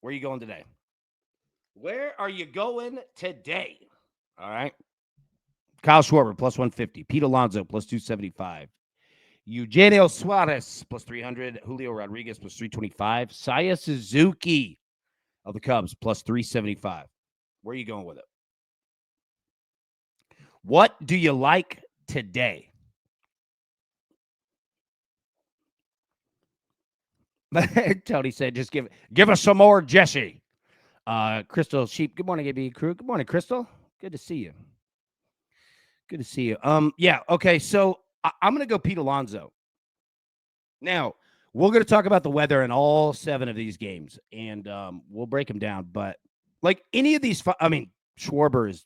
Where are you going today? Where are you going today? All right. Kyle Schwarber, plus 150. Pete Alonso, plus 275. Eugenio Suarez, plus 300. Julio Rodriguez, plus 325. Saya Suzuki of the Cubs, plus 375. Where are you going with it? What do you like today? Tony said, just give us some more Jesse. Crystal Sheep, good morning, AB crew. Good morning, Crystal. Good to see you. Good to see you. Yeah, okay, so I'm going to go Pete Alonso. Now, we're going to talk about the weather in all 7 of these games, and we'll break them down. But, like, any of these, Schwarber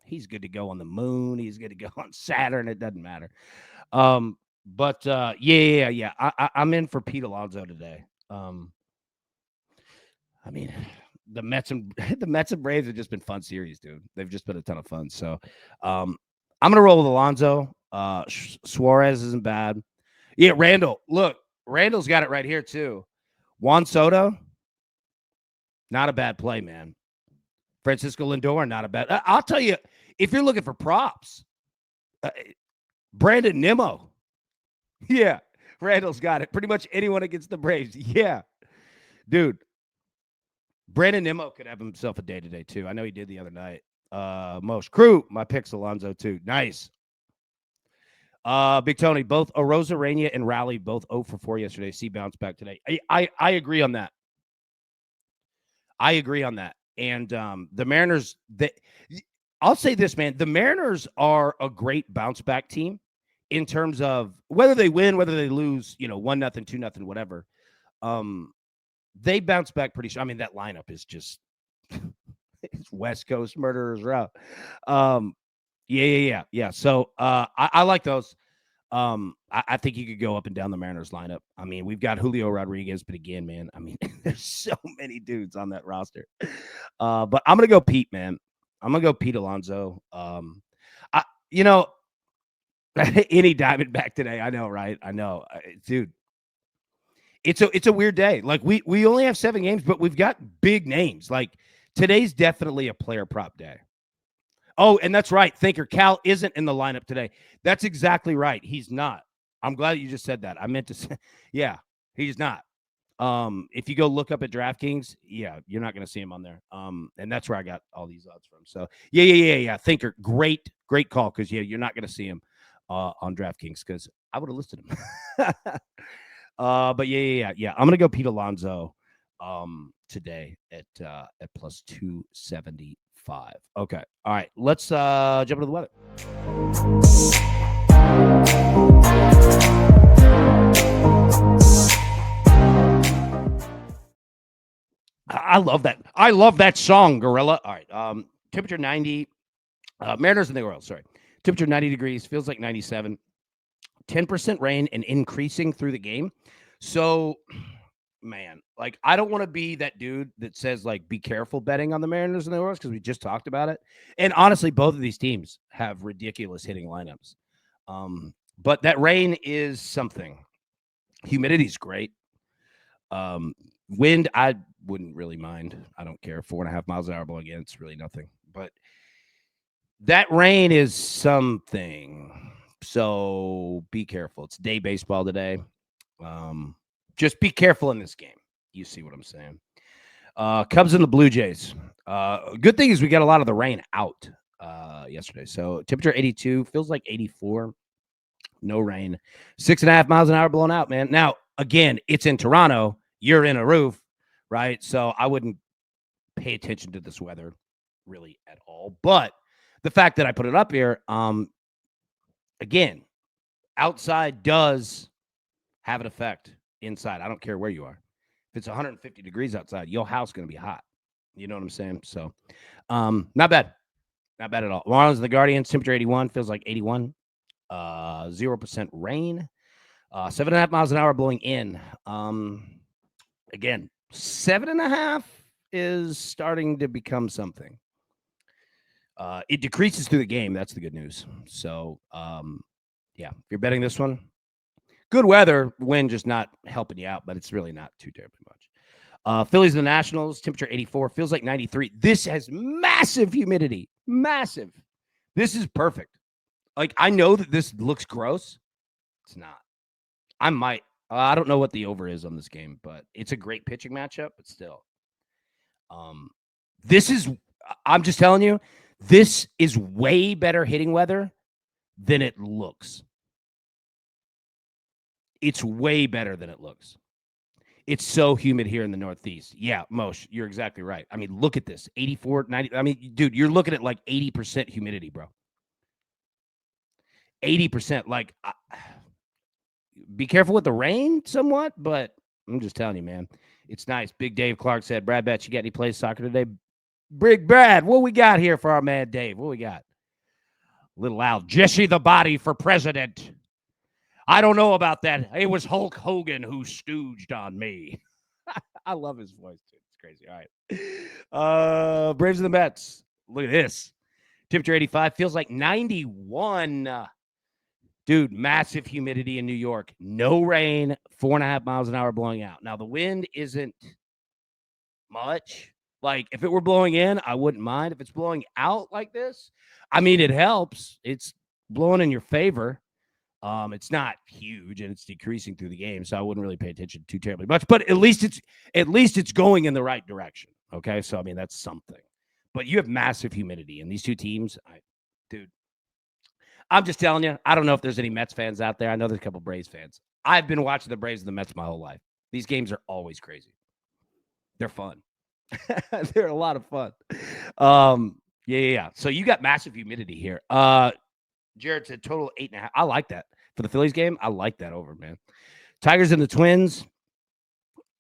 he's good to go on the moon. He's good to go on Saturn. It doesn't matter. But yeah. I'm in for Pete Alonso today. I mean, the Mets and Braves have just been fun series, dude. They've just been a ton of fun. So, I'm gonna roll with Alonso. Suarez isn't bad. Yeah, Randall. Look, Randall's got it right here too. Juan Soto, not a bad play, man. Francisco Lindor, not a bad. I'll tell you, if you're looking for props, Brandon Nimmo. Yeah, Randall's got it. Pretty much anyone against the Braves. Yeah, dude. Brandon Nimmo could have himself a day today, too. I know he did the other night. Most crew, my pick's Alonso, too. Nice. Big Tony, both Arozarena and Raleigh, both 0 for 4 yesterday. See bounce back today. I agree on that. I agree on that. And the Mariners, I'll say this, man. The Mariners are a great bounce back team in terms of whether they win, whether they lose, 1-0, 2-0, whatever. They bounce back pretty sure. I mean, that lineup is just it's West Coast murderers route. Yeah. So I like those. I think you could go up and down the Mariners lineup. I mean, we've got Julio Rodriguez, but again, man, I mean, there's so many dudes on that roster. But I'm gonna go Pete, man. I'm gonna go Pete Alonso. Any Diamondback today. I know, right? I know, dude. It's a weird day. Like we only have 7 games, but we've got big names. Like today's definitely a player prop day. Oh, and that's right. Thinker Cal isn't in the lineup today. That's exactly right. He's not. I'm glad you just said that. I meant to say, yeah, he's not. If you go look up at DraftKings, yeah, you're not going to see him on there. And that's where I got all these odds from. So yeah. Thinker, great call because you're not going to see him on DraftKings because I would have listed him. But yeah. I'm gonna go Pete Alonso today at plus 275. Okay. All right. Let's jump into the weather. I love that. I love that song, Gorilla. All right. Temperature 90. Mariners and the Orioles. Sorry. Temperature 90 degrees. Feels like 97. 10% rain and increasing through the game. So, man, like, I don't want to be that dude that says, like, be careful betting on the Mariners and the Orioles because we just talked about it. And honestly, both of these teams have ridiculous hitting lineups. But that rain is something. Humidity's great. Wind, I wouldn't really mind. I don't care. 4.5 miles an hour blowing in. It's really nothing. But that rain is something. So be careful. It's day baseball today. Just be careful in this game. You see what I'm saying? Cubs and the Blue Jays. Good thing is we got a lot of the rain out yesterday. So temperature 82, feels like 84. No rain. 6.5 miles an hour blown out, man. Now, again, it's in Toronto. You're in a roof, right? So I wouldn't pay attention to this weather really at all. But the fact that I put it up here, again, outside does have an effect inside. I don't care where you are. If it's 150 degrees outside, your house is going to be hot. You know what I'm saying? So, not bad. Not bad at all. Marlins and the Guardians, temperature 81, feels like 81. 0% rain. 7.5 miles an hour blowing in. Again, 7.5 is starting to become something. It decreases through the game. That's the good news. So, yeah, if you're betting this one, good weather, wind just not helping you out, but it's really not too terribly much. Phillies and the Nationals, temperature 84, feels like 93. This has massive humidity. Massive. This is perfect. Like, I know that this looks gross. It's not. I don't know what the over is on this game, but it's a great pitching matchup, but still. This is, I'm just telling you, this is way better hitting weather than it looks. It's way better than it looks. It's so humid here in the Northeast. Yeah, Moshe, you're exactly right. I mean, look at this. 84, 90. I mean, dude, you're looking at like 80% humidity, bro. 80%. Like, be careful with the rain somewhat, but I'm just telling you, man. It's nice. Big Dave Clark said, Brad Betts, you got any plays soccer today? Big Brad, what we got here for our man Dave? What we got? A little loud. Jesse the Body for president. I don't know about that. It was Hulk Hogan who stooged on me. I love his voice, too. It's crazy. All right. Braves and the Mets. Look at this. Temperature 85. Feels like 91. Dude, massive humidity in New York. No rain. 4.5 miles an hour blowing out. Now, the wind isn't much. Like, if it were blowing in, I wouldn't mind. If it's blowing out like this, I mean, it helps. It's blowing in your favor. It's not huge and it's decreasing through the game, so I wouldn't really pay attention too terribly much. But at least it's going in the right direction. Okay, so I mean that's something. But you have massive humidity, and these two teams, dude, I'm just telling you. I don't know if there's any Mets fans out there. I know there's a couple Braves fans. I've been watching the Braves and the Mets my whole life. These games are always crazy. They're fun. They're a lot of fun. Yeah. So you got massive humidity here. Jared said total 8.5. I like that. For the Phillies game, I like that over, man. Tigers and the Twins,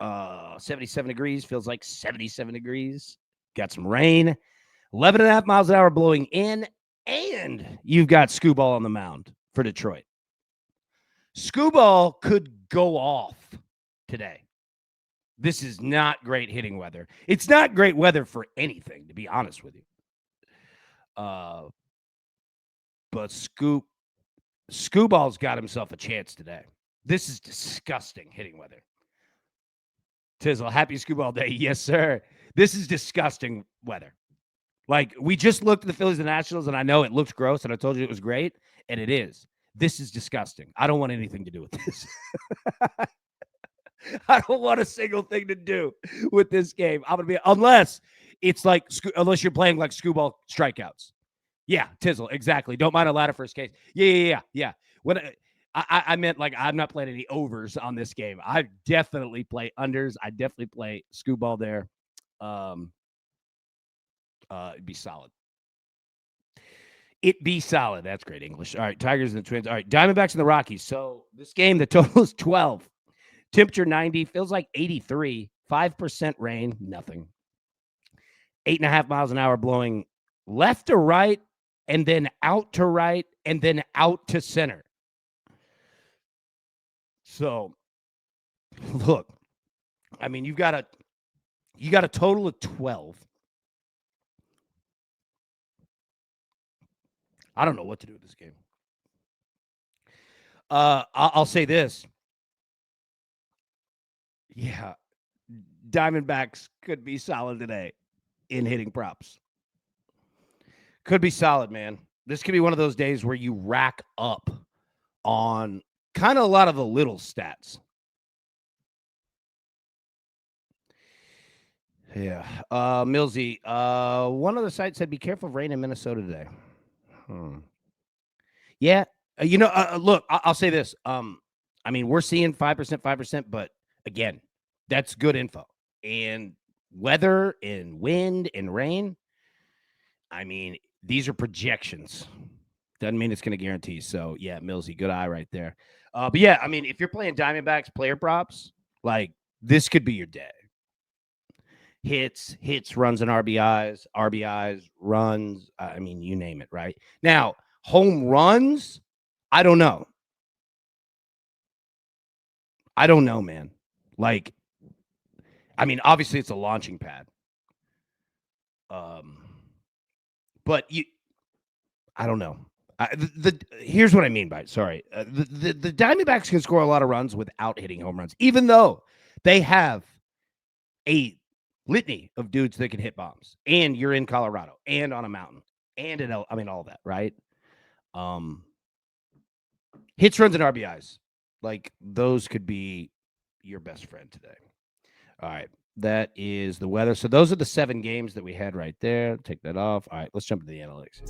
77 degrees. Feels like 77 degrees. Got some rain. 11.5 miles an hour blowing in. And you've got Scooball on the mound for Detroit. Scooball could go off today. This is not great hitting weather. It's not great weather for anything, to be honest with you. But Scooball's got himself a chance today. This is disgusting hitting weather. Tizzle, happy Scooball day. Yes, sir. This is disgusting weather. Like, we just looked at the Phillies and Nationals, and I know it looks gross, and I told you it was great, and it is. This is disgusting. I don't want anything to do with this. I don't want a single thing to do with this game. I'm going to be, unless you're playing like Scooball strikeouts. Yeah, Tizzle, exactly. Don't mind a ladder first case. Yeah. When I meant, like, I'm not playing any overs on this game. I definitely play unders. I definitely play Scooball there. It'd be solid. It be solid. That's great English. All right, Tigers and the Twins. All right, Diamondbacks and the Rockies. So this game, the total is 12. Temperature 90. Feels like 83. 5% rain. Nothing. 8.5 miles an hour blowing left to right, and then out to right, and then out to center. So, look, I mean, you got a total of 12. I don't know what to do with this game. I'll say this. Yeah, Diamondbacks could be solid today in hitting props. Could be solid, man. This could be one of those days where you rack up on kind of a lot of the little stats. Yeah. Millsy, one other site said, be careful of rain in Minnesota today. Yeah. Look, I'll say this. I mean, we're seeing 5%, but again, that's good info. And weather and wind and rain, I mean, these are projections. Doesn't mean it's going to guarantee. So, yeah, Millsy, good eye right there. But, yeah, I mean, if you're playing Diamondbacks player props, like, this could be your day. Hits, runs, and RBIs, runs. I mean, you name it, right? Now, home runs, I don't know. I don't know, man. Like, I mean, obviously it's a launching pad. But I don't know. Here's what I mean by it. Sorry. The Diamondbacks can score a lot of runs without hitting home runs, even though they have a litany of dudes that can hit bombs, and you're in Colorado and on a mountain and all that, right? Hits, runs, and RBIs, like those could be your best friend today. All right, that is the weather. So those are the 7 games that we had right there. Take that off. All right, let's jump to the analytics.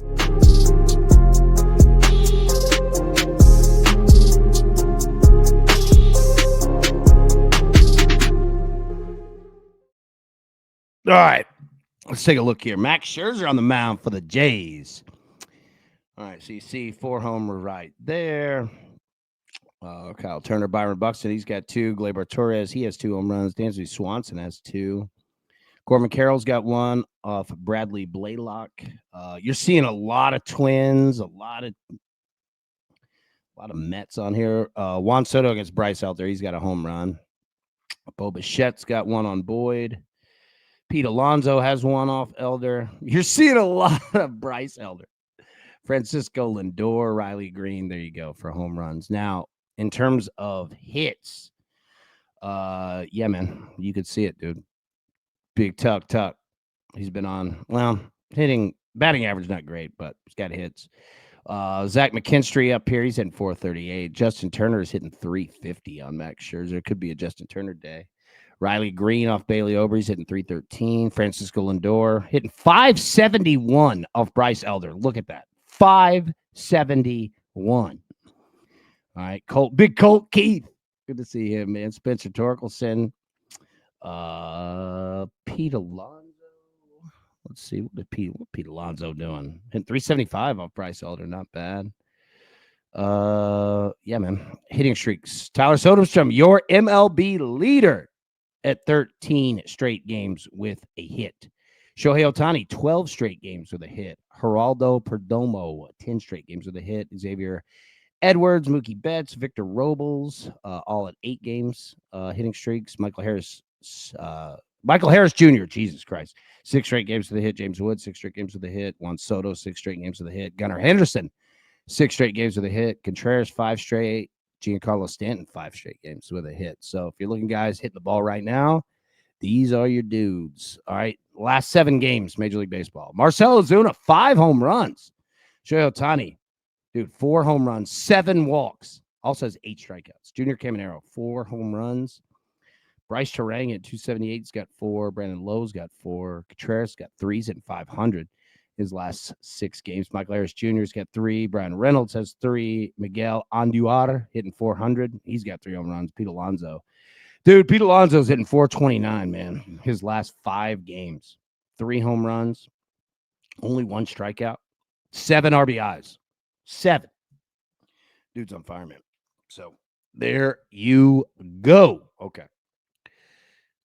All right, let's take a look here. Max Scherzer on the mound for the Jays. All right, so you see 4 homer right there. Kyle Turner, Byron Buxton, he's got 2. Gleyber Torres, he has 2 home runs. Dansby Swanson has 2. Corbin Carroll's got 1 off Bradley Blaylock. You're seeing a lot of Twins, a lot of Mets on here. Juan Soto against Bryce Elder, he's got a home run. Bo Bichette's got 1 on Boyd. Pete Alonso has 1 off Elder. You're seeing a lot of Bryce Elder. Francisco Lindor, Riley Green, there you go for home runs. Now, in terms of hits, yeah, man, you could see it, dude. Big Tuck. He's been on, batting average not great, but he's got hits. Zach McKinstry up here, he's hitting 438. Justin Turner is hitting 350 on Max Scherzer. Could be a Justin Turner day. Riley Green off Bailey Ober, he's hitting 313. Francisco Lindor hitting 571 off Bryce Elder. Look at that. 571. All right, Big Colt Keith. Good to see him, man. Spencer Torkelson. Pete Alonso. Let's see, what Pete Alonso doing? Hitting 375 off Bryce Elder, not bad. Yeah, man. Hitting streaks. Tyler Soderstrom, your MLB leader at 13 straight games with a hit. Shohei Ohtani, 12 straight games with a hit. Geraldo Perdomo, 10 straight games with a hit. Xavier Edwards, Mookie Betts, Victor Robles, all at 8 games hitting streaks. Michael Harris Jr., Jesus Christ, 6 straight games with a hit. James Wood, 6 straight games with a hit. Juan Soto, 6 straight games with a hit. Gunnar Henderson, 6 straight games with a hit. Contreras, 5 straight. Giancarlo Stanton, 5 straight games with a hit. So if you're looking, guys, hitting the ball right now, these are your dudes. All right, last 7 games, Major League Baseball. Marcell Ozuna, 5 home runs. Shohei Ohtani, dude, 4 home runs, 7 walks. Also has 8 strikeouts. Junior Caminero, 4 home runs. Bryce Terang at 278's got 4. Brandon Lowe's got 4. Contreras got 3. He's hitting 500 his last 6 games. Michael Harris Jr.'s got 3. Brian Reynolds has 3. Miguel Andujar hitting 400. He's got 3 home runs. Pete Alonso. Dude, Pete Alonso's hitting 429, man. His last 5 games. 3 home runs. Only 1 strikeout. 7 RBIs. 7. Dude's on fire, man. So there you go. Okay.